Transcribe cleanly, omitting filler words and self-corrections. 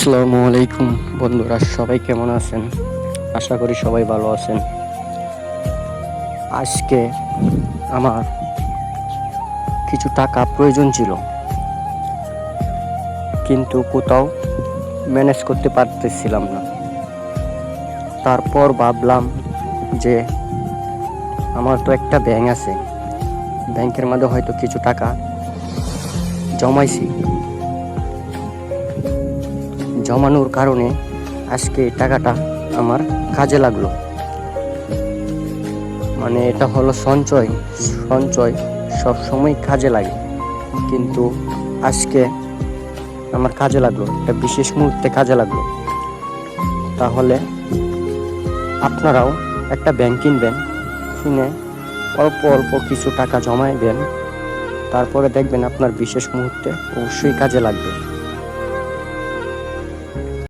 আসসালামু আলাইকুম বন্ধুরা, সবাই কেমন আছেন? আশা করি সবাই ভালো আছেন। আজকে আমার কিছু টাকা প্রয়োজন ছিল, কিন্তু কোথাও ম্যানেজ করতে পারতেছিলাম না। তারপর ভাবলাম যে আমার তো একটা ব্যাংক আছে, ব্যাংকের মধ্যে হয়তো কিছু টাকা জমাইছি। জমানোর কারণে আজকে এই টাকাটা আমার কাজে লাগলো। মানে এটা হলো সঞ্চয়। সঞ্চয় সবসময় কাজে লাগে, কিন্তু আজকে আমার কাজে লাগলো, একটা বিশেষ মুহূর্তে কাজে লাগলো। তাহলে আপনারাও একটা ব্যাংক কিনবেন, কিনে অল্প অল্প কিছু টাকা জমাইবেন, তারপরে দেখবেন আপনার বিশেষ মুহূর্তে অবশ্যই কাজে লাগবে।